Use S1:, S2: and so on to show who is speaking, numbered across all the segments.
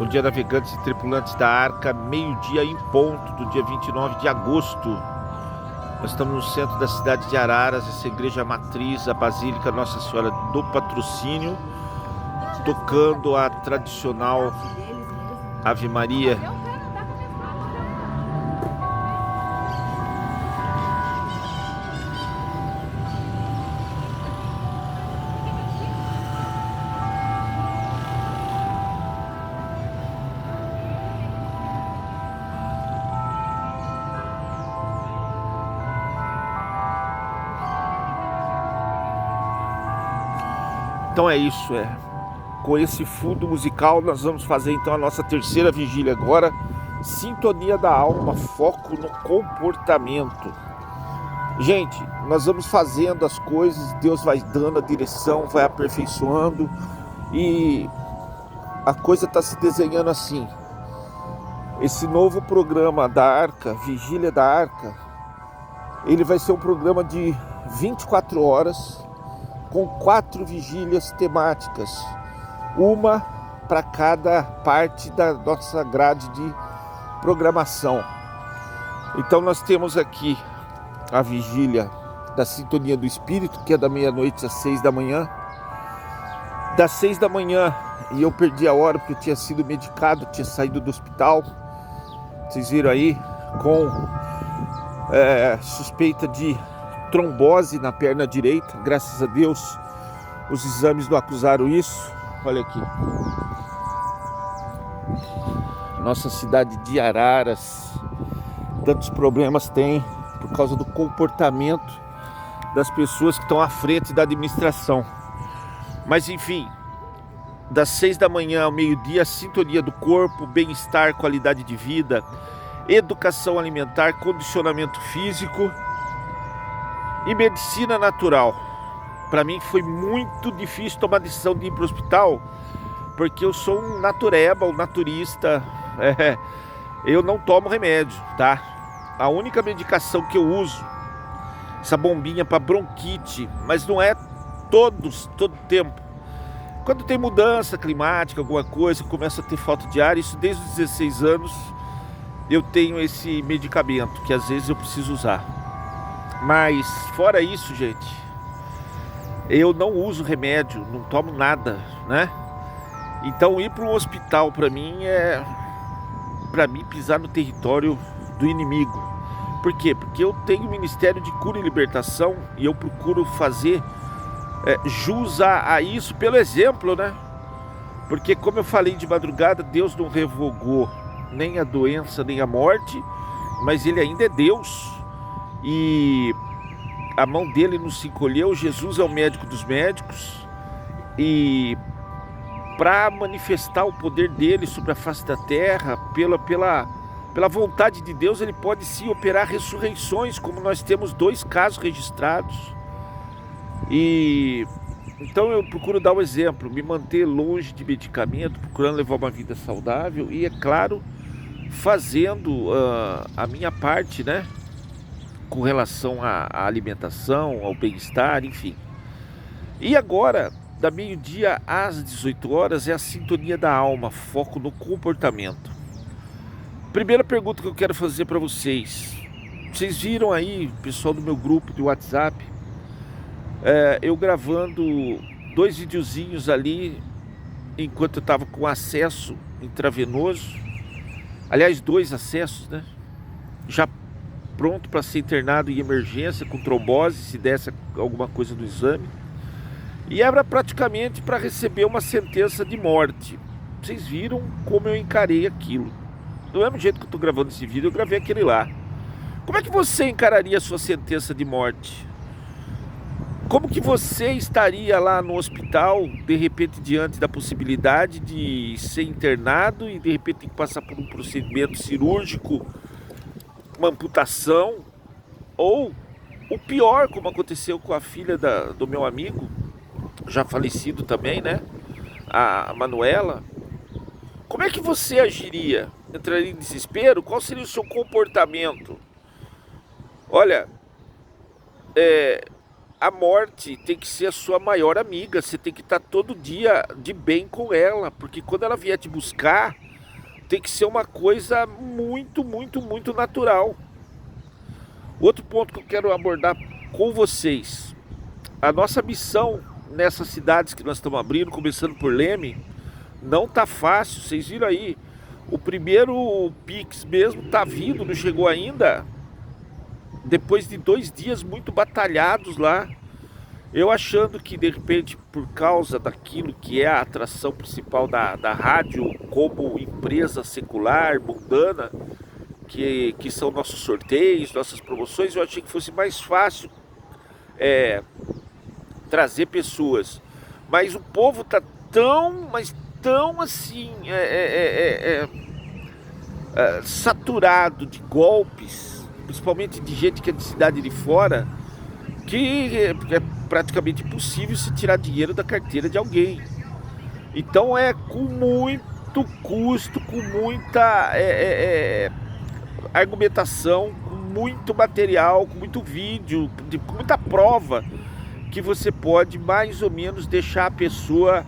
S1: Bom dia, navegantes e tripulantes da Arca, meio-dia em ponto do dia 29 de agosto. Nós estamos no centro da cidade de Araras, essa igreja matriz, a Basílica Nossa Senhora do Patrocínio, tocando a tradicional Ave Maria. Então é isso, com esse fundo musical nós vamos fazer então a nossa terceira vigília agora, Sintonia da Alma, foco no comportamento. Gente, nós vamos fazendo as coisas, Deus vai dando a direção, vai aperfeiçoando e a coisa está se desenhando assim. Esse novo programa da Arca, Vigília da Arca, ele vai ser um programa de 24 horas, com 4 vigílias temáticas, uma para cada parte da nossa grade de programação. Então nós temos aqui a vigília da Sintonia do Espírito, que é da meia-noite às 6 da manhã. Das 6 da manhã, e eu perdi a hora porque eu tinha sido medicado, tinha saído do hospital, vocês viram aí, com suspeita de trombose na perna direita. Graças a Deus os exames não acusaram isso. Olha aqui, nossa cidade de Araras, tantos problemas tem por causa do comportamento das pessoas que estão à frente da administração. Mas enfim, das 6 da manhã ao meio-dia, sintonia do corpo, bem-estar, qualidade de vida, educação alimentar, condicionamento físico e medicina natural. Para mim foi muito difícil tomar a decisão de ir para o hospital, porque eu sou um natureba, um naturista. Eu não tomo remédio, tá? A única medicação que eu uso, essa bombinha para bronquite, mas não é todo tempo. Quando tem mudança climática, alguma coisa, começa a ter falta de ar, isso desde os 16 anos eu tenho esse medicamento, que às vezes eu preciso usar. Mas fora isso, gente, eu não uso remédio, não tomo nada, né? Então ir para um hospital para mim pisar no território do inimigo. Por quê? Porque eu tenho o Ministério de Cura e Libertação e eu procuro fazer jus a isso pelo exemplo, né? Porque, como eu falei de madrugada, Deus não revogou nem a doença, nem a morte, mas Ele ainda é Deus. E a mão dele não se encolheu. Jesus é o médico dos médicos, e para manifestar o poder dele sobre a face da terra, pela vontade de Deus, ele pode sim operar ressurreições, como nós temos 2 casos registrados. E então eu procuro dar o exemplo, me manter longe de medicamento, procurando levar uma vida saudável e, é claro, fazendo a minha parte, né? Com relação à alimentação, ao bem-estar, enfim. E agora, da meio-dia às 18 horas, é a Sintonia da Alma, foco no comportamento. Primeira pergunta que eu quero fazer para vocês. Vocês viram aí, pessoal do meu grupo de WhatsApp, eu gravando 2 videozinhos ali, enquanto eu estava com acesso intravenoso. Aliás, 2 acessos, né? Já pronto para ser internado em emergência com trombose, se desse alguma coisa no exame. E era praticamente para receber uma sentença de morte. Vocês viram como eu encarei aquilo. Do mesmo jeito que eu estou gravando esse vídeo, eu gravei aquele lá. Como é que você encararia a sua sentença de morte? Como que você estaria lá no hospital, de repente diante da possibilidade de ser internado e de repente ter que passar por um procedimento cirúrgico, uma amputação, ou o pior, como aconteceu com a filha do meu amigo, já falecido também, né? A Manuela. Como é que você agiria? Entraria em desespero? Qual seria o seu comportamento? Olha, a morte tem que ser a sua maior amiga. Você tem que estar todo dia de bem com ela, porque quando ela vier te buscar, tem que ser uma coisa muito, muito, muito natural. Outro ponto que eu quero abordar com vocês. A nossa missão nessas cidades que nós estamos abrindo, começando por Leme, não tá fácil. Vocês viram aí, o primeiro Pix mesmo tá vindo, não chegou ainda. Depois de 2 dias muito batalhados lá. Eu achando que de repente, por causa daquilo que é a atração principal da rádio como empresa secular, mundana, que são nossos sorteios, nossas promoções, eu achei que fosse mais fácil trazer pessoas. Mas o povo tá tão, mas tão assim, saturado de golpes, principalmente de gente que é de cidade de fora, que é praticamente impossível se tirar dinheiro da carteira de alguém. Então é com muito custo, com muita argumentação, com muito material, com muito vídeo, com muita prova, que você pode mais ou menos deixar a pessoa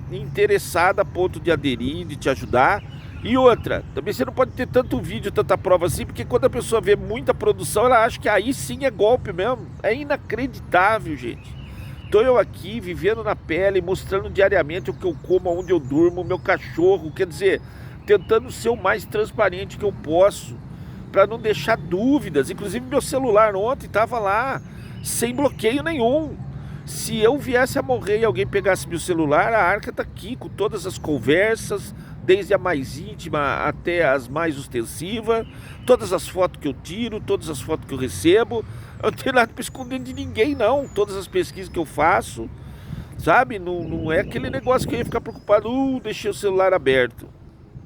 S1: interessada a ponto de aderir, de te ajudar. E outra, também você não pode ter tanto vídeo, tanta prova assim, porque quando a pessoa vê muita produção, ela acha que aí sim é golpe mesmo. É inacreditável, gente. Estou eu aqui, vivendo na pele, mostrando diariamente o que eu como, onde eu durmo, o meu cachorro, quer dizer, tentando ser o mais transparente que eu posso, para não deixar dúvidas. Inclusive meu celular ontem estava lá, sem bloqueio nenhum. Se eu viesse a morrer e alguém pegasse meu celular, a Arca está aqui, com todas as conversas, desde a mais íntima até as mais ostensivas, todas as fotos que eu tiro, todas as fotos que eu recebo. Eu não tenho nada para esconder de ninguém, não. Todas as pesquisas que eu faço, sabe? Não é aquele negócio que eu ia ficar preocupado, deixei o celular aberto.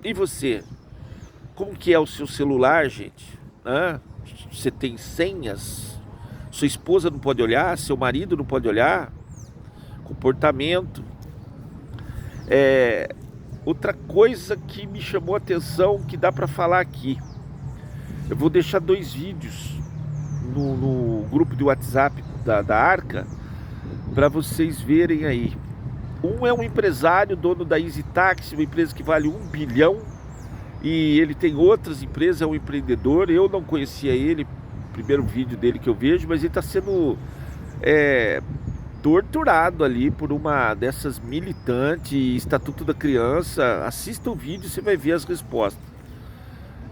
S1: E você? Como que é o seu celular, gente? Você tem senhas? Sua esposa não pode olhar? Seu marido não pode olhar? Comportamento. Outra coisa que me chamou a atenção, que dá para falar aqui. Eu vou deixar 2 vídeos no grupo de WhatsApp da Arca, para vocês verem aí. Um é um empresário, dono da Easy Taxi, uma empresa que vale 1 bilhão. E ele tem outras empresas, é um empreendedor. Eu não conhecia ele, primeiro vídeo dele que eu vejo, mas ele está sendo torturado ali por uma dessas militantes, Estatuto da Criança. Assista o vídeo, você vai ver as respostas.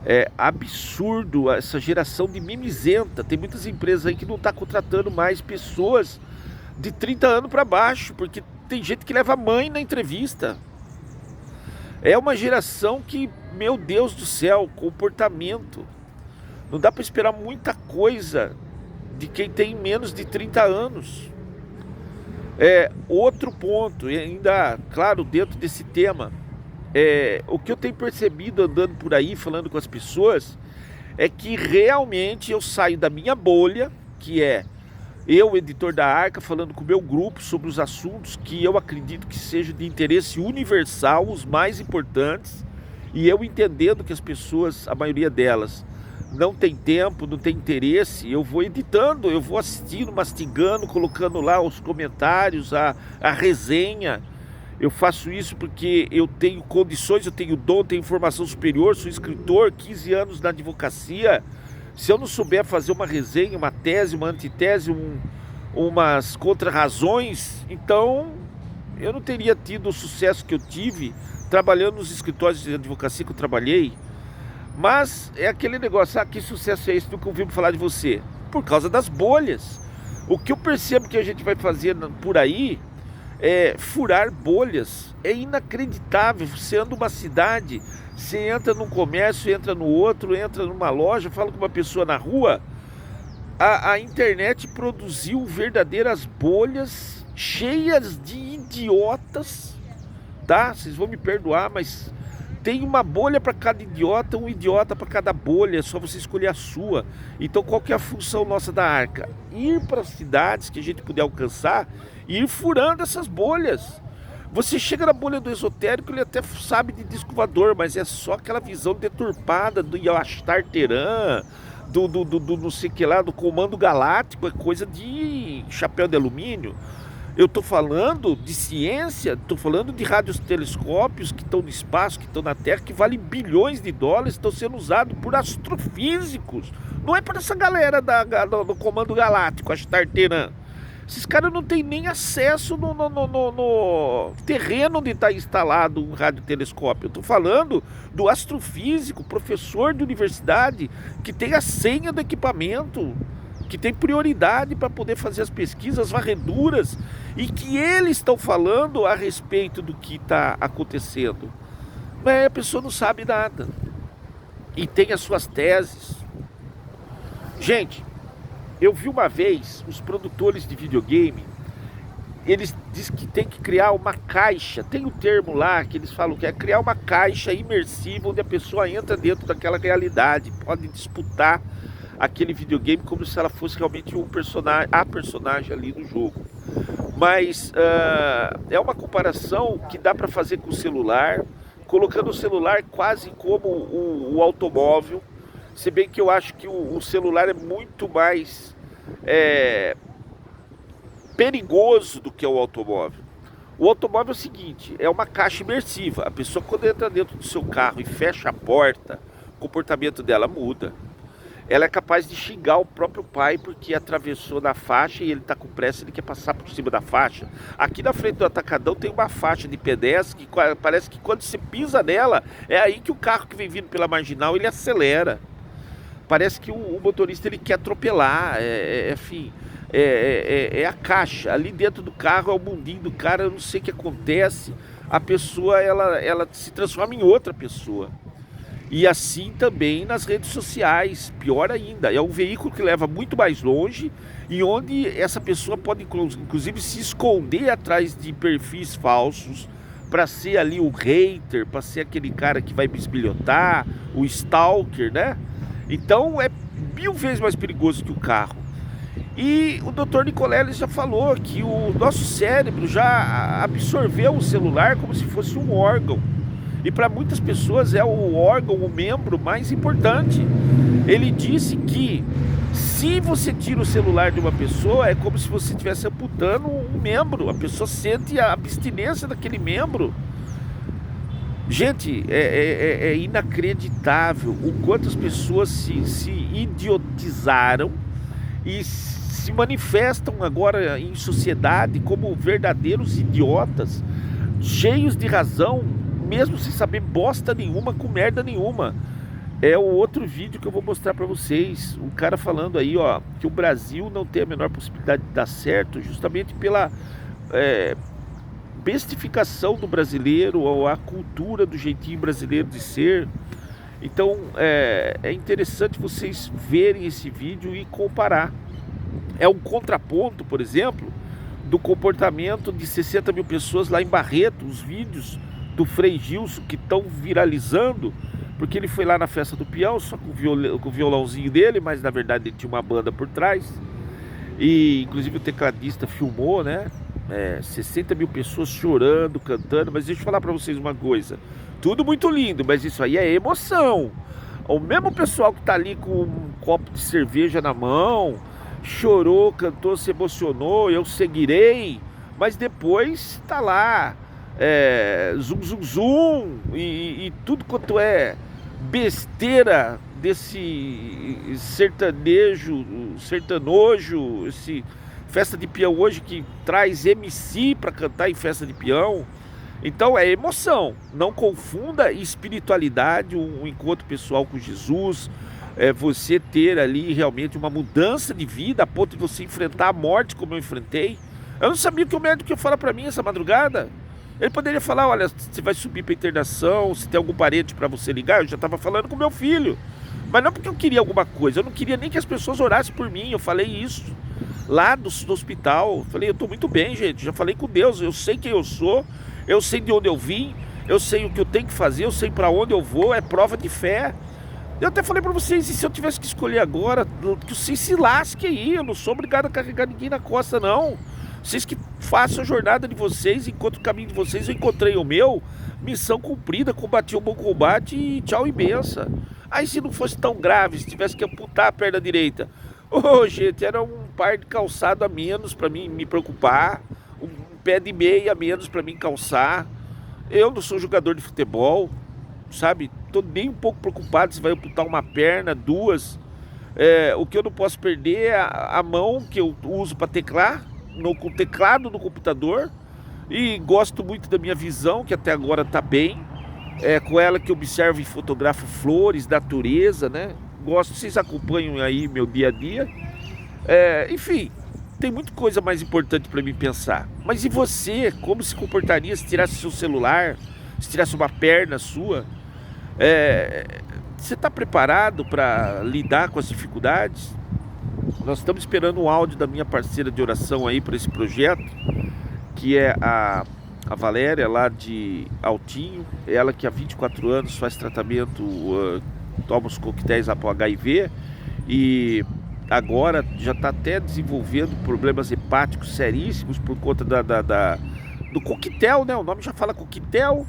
S1: É absurdo essa geração de mimizenta. Tem muitas empresas aí que não estão contratando mais pessoas de 30 anos para baixo, porque tem gente que leva mãe na entrevista. É uma geração que, meu Deus do céu, comportamento. Não dá para esperar muita coisa de quem tem menos de 30 anos. Outro ponto, e ainda, claro, dentro desse tema, o que eu tenho percebido andando por aí, falando com as pessoas, é que realmente eu saio da minha bolha, que é eu, editor da Arca, falando com o meu grupo sobre os assuntos que eu acredito que sejam de interesse universal, os mais importantes, e eu entendendo que as pessoas, a maioria delas, não tem tempo, não tem interesse, eu vou editando, eu vou assistindo, mastigando, colocando lá os comentários, a resenha. Eu faço isso porque eu tenho condições, eu tenho dom, tenho formação superior, sou escritor, 15 anos na advocacia. Se eu não souber fazer uma resenha, uma tese, uma antitese, umas contra-razões, então eu não teria tido o sucesso que eu tive trabalhando nos escritórios de advocacia que eu trabalhei. Mas é aquele negócio, que sucesso é esse do que eu ouvi falar de você? Por causa das bolhas. O que eu percebo que a gente vai fazer por aí é furar bolhas. É inacreditável. Você anda numa cidade, você entra num comércio, entra no outro, entra numa loja, fala com uma pessoa na rua. A internet produziu verdadeiras bolhas cheias de idiotas, tá? Vocês vão me perdoar, mas tem uma bolha para cada idiota, um idiota para cada bolha, é só você escolher a sua. Então qual que é a função nossa da Arca? Ir para as cidades que a gente puder alcançar e ir furando essas bolhas. Você chega na bolha do esotérico, ele até sabe de disco voador, mas é só aquela visão deturpada do Yastar Teran, do não sei que lá, do Comando Galáctico, é coisa de chapéu de alumínio. Eu estou falando de ciência, estou falando de radiotelescópios que estão no espaço, que estão na Terra, que valem bilhões de dólares, estão sendo usados por astrofísicos. Não é para essa galera do Comando Galáctico, a Starteran. Esses caras não têm nem acesso no terreno onde está instalado um radiotelescópio. Eu estou falando do astrofísico, professor de universidade, que tem a senha do equipamento, que tem prioridade para poder fazer as pesquisas, as varreduras, e que eles estão falando a respeito do que está acontecendo. Mas a pessoa não sabe nada e tem as suas teses. Gente, eu vi uma vez os produtores de videogame, eles dizem que tem que criar uma caixa, tem um termo lá que eles falam que é criar uma caixa imersiva onde a pessoa entra dentro daquela realidade, pode disputar aquele videogame como se ela fosse realmente um personagem, a personagem ali do jogo. Mas é uma comparação que dá para fazer com o celular, colocando o celular quase como o automóvel, se bem que eu acho que o celular é muito mais perigoso do que o automóvel. O automóvel é o seguinte, é uma caixa imersiva. A pessoa quando entra dentro do seu carro e fecha a porta, o comportamento dela muda. Ela é capaz de xingar o próprio pai porque atravessou na faixa e ele está com pressa, ele quer passar por cima da faixa. Aqui na frente do Atacadão tem uma faixa de pedestre que parece que quando você pisa nela, é aí que o carro que vem vindo pela marginal, ele acelera. Parece que o motorista ele quer atropelar, enfim, é a caixa. Ali dentro do carro é o mundinho do cara, eu não sei o que acontece. A pessoa, ela se transforma em outra pessoa. E assim também nas redes sociais, pior ainda, é um veículo que leva muito mais longe e onde essa pessoa pode inclusive se esconder atrás de perfis falsos para ser ali o hater, para ser aquele cara que vai bisbilhotar, o stalker, né? Então é 1000 vezes mais perigoso que o carro. E o Dr. Nicoleles já falou que o nosso cérebro já absorveu o celular como se fosse um órgão. E para muitas pessoas é o órgão, o membro mais importante. Ele disse que se você tira o celular de uma pessoa, é como se você estivesse amputando um membro. A pessoa sente a abstinência daquele membro. Gente, é inacreditável o quanto as pessoas se idiotizaram e se manifestam agora em sociedade como verdadeiros idiotas, cheios de razão, mesmo sem saber bosta nenhuma, com merda nenhuma. É o outro vídeo que eu vou mostrar pra vocês. Um cara falando aí, ó, que o Brasil não tem a menor possibilidade de dar certo, justamente pela bestificação do brasileiro, ou a cultura do jeitinho brasileiro de ser. Então é interessante vocês verem esse vídeo e comparar. É um contraponto, por exemplo, do comportamento de 60 mil pessoas lá em Barreto, os vídeos do Frei Gilson que estão viralizando, porque ele foi lá na festa do peão, só com o violãozinho dele, mas na verdade ele tinha uma banda por trás, e inclusive o tecladista filmou, né? 60 mil pessoas chorando, cantando, mas deixa eu falar pra vocês uma coisa, tudo muito lindo, mas isso aí é emoção. O mesmo pessoal que tá ali com um copo de cerveja na mão, chorou, cantou, se emocionou, eu seguirei, mas depois tá lá zum zum zum e tudo quanto é besteira desse sertanojo, esse festa de peão hoje que traz MC para cantar em festa de peão. Então é emoção, não confunda espiritualidade, um encontro pessoal com Jesus, você ter ali realmente uma mudança de vida a ponto de você enfrentar a morte como eu enfrentei. Eu não sabia o que o médico ia falar para mim essa madrugada. Ele poderia falar, olha, você vai subir para internação, se tem algum parente para você ligar. Eu já estava falando com meu filho, mas não porque eu queria alguma coisa, eu não queria nem que as pessoas orassem por mim. Eu falei isso lá do hospital, eu falei, eu estou muito bem, gente, já falei com Deus, eu sei quem eu sou, eu sei de onde eu vim, eu sei o que eu tenho que fazer, eu sei para onde eu vou, é prova de fé. Eu até falei para vocês, e se eu tivesse que escolher agora, que vocês se lasquem aí, eu não sou obrigado a carregar ninguém na costa, não. Vocês que façam a jornada de vocês, enquanto o caminho de vocês, eu encontrei o meu, missão cumprida, combati um bom combate e tchau e benção. Aí se não fosse tão grave, se tivesse que amputar a perna direita, gente, era um par de calçado a menos para mim me preocupar, um pé de meia a menos para mim calçar. Eu não sou jogador de futebol, sabe? Tô nem um pouco preocupado se vai amputar uma perna, duas. O que eu não posso perder é a mão que eu uso para teclar, com o teclado do computador. E gosto muito da minha visão, que até agora está bem. É com ela que eu observo e fotografo flores, natureza, né? Gosto, vocês acompanham aí meu dia a dia. Enfim, tem muita coisa mais importante para mim pensar. Mas e você? Como se comportaria se tirasse seu celular, se tirasse uma perna sua? Você está preparado para lidar com as dificuldades? Nós estamos esperando um áudio da minha parceira de oração aí para esse projeto, que é a Valéria, lá de Altinho. Ela que há 24 anos faz tratamento, toma os coquetéis lá para o HIV e agora já está até desenvolvendo problemas hepáticos seríssimos por conta do coquetel, né? O nome já fala coquetel,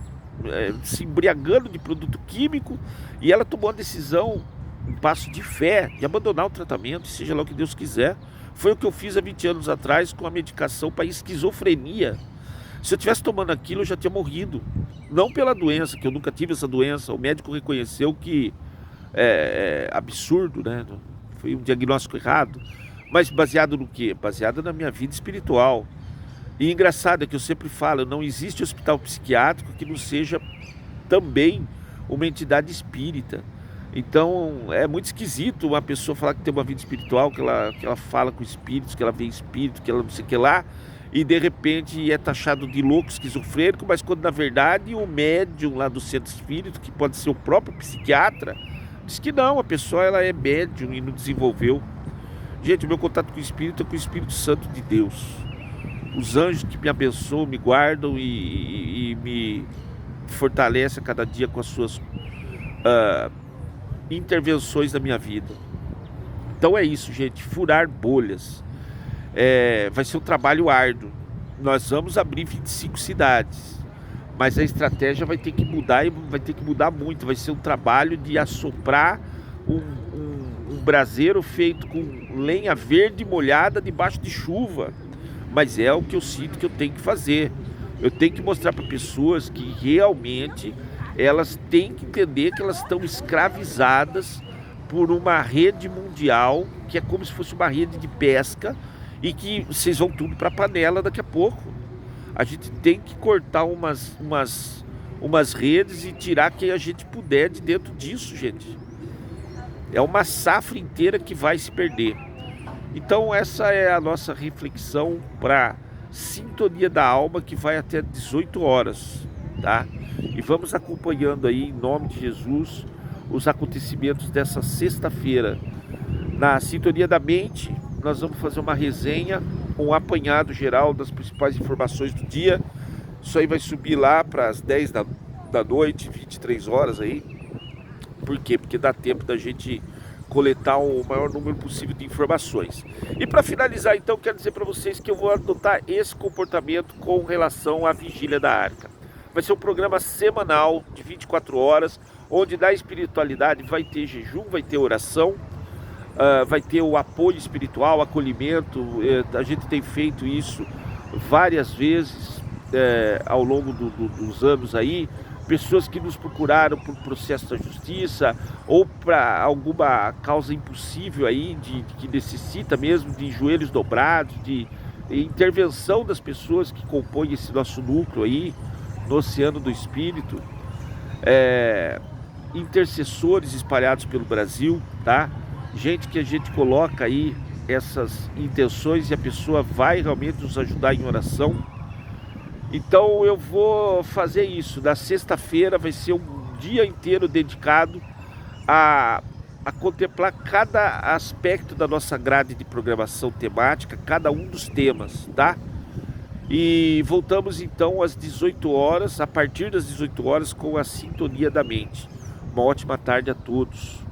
S1: se embriagando de produto químico, e ela tomou a decisão, um passo de fé, de abandonar o tratamento, seja lá o que Deus quiser. Foi o que eu fiz há 20 anos atrás com a medicação para esquizofrenia. Se eu estivesse tomando aquilo, eu já tinha morrido. Não pela doença, que eu nunca tive essa doença. O médico reconheceu que é absurdo, né? Foi um diagnóstico errado. Mas baseado no quê? Baseado na minha vida espiritual. E engraçado é que eu sempre falo, não existe hospital psiquiátrico que não seja também uma entidade espírita. Então é muito esquisito uma pessoa falar que tem uma vida espiritual, que ela fala com espíritos, que ela vê espírito, que ela não sei o que lá, e de repente é taxado de louco, esquizofrênico, mas quando na verdade o médium lá do centro espírita, que pode ser o próprio psiquiatra, diz que não, a pessoa ela é médium e não desenvolveu. Gente, o meu contato com o espírito é com o Espírito Santo de Deus. Os anjos que me abençoam, me guardam e me fortalecem a cada dia com as suas intervenções na minha vida. Então é isso, gente, furar bolhas. Vai ser um trabalho árduo. Nós vamos abrir 25 cidades, mas a estratégia vai ter que mudar, e vai ter que mudar muito. Vai ser um trabalho de assoprar um braseiro feito com lenha verde molhada debaixo de chuva. Mas é o que eu sinto que eu tenho que fazer. Eu tenho que mostrar para pessoas que realmente elas têm que entender que elas estão escravizadas por uma rede mundial, que é como se fosse uma rede de pesca, e que vocês vão tudo para a panela daqui a pouco. A gente tem que cortar umas redes e tirar quem a gente puder de dentro disso, gente. É uma safra inteira que vai se perder. Então essa é a nossa reflexão para Sintonia da Alma, que vai até 18 horas, tá? E vamos acompanhando aí, em nome de Jesus, os acontecimentos dessa sexta-feira. Na Sintonia da Mente, nós vamos fazer uma resenha, um apanhado geral das principais informações do dia. Isso aí vai subir lá para as 10 da noite, 23 horas aí. Por quê? Porque dá tempo da gente coletar o maior número possível de informações. E para finalizar, então, quero dizer para vocês que eu vou adotar esse comportamento com relação à Vigília da Arca. Vai ser um programa semanal de 24 horas, onde na espiritualidade vai ter jejum, vai ter oração, vai ter o apoio espiritual, acolhimento. A gente tem feito isso várias vezes ao longo dos anos aí. Pessoas que nos procuraram por processo da justiça ou para alguma causa impossível aí, que necessita mesmo de joelhos dobrados, de intervenção das pessoas que compõem esse nosso núcleo aí, no Oceano do Espírito. Intercessores espalhados pelo Brasil, tá? Gente que a gente coloca aí essas intenções e a pessoa vai realmente nos ajudar em oração. Então eu vou fazer isso. Na sexta-feira vai ser um dia inteiro dedicado a contemplar cada aspecto da nossa grade de programação temática, cada um dos temas, tá? E voltamos então às 18 horas, a partir das 18 horas, com a Sintonia da Mente. Uma ótima tarde a todos.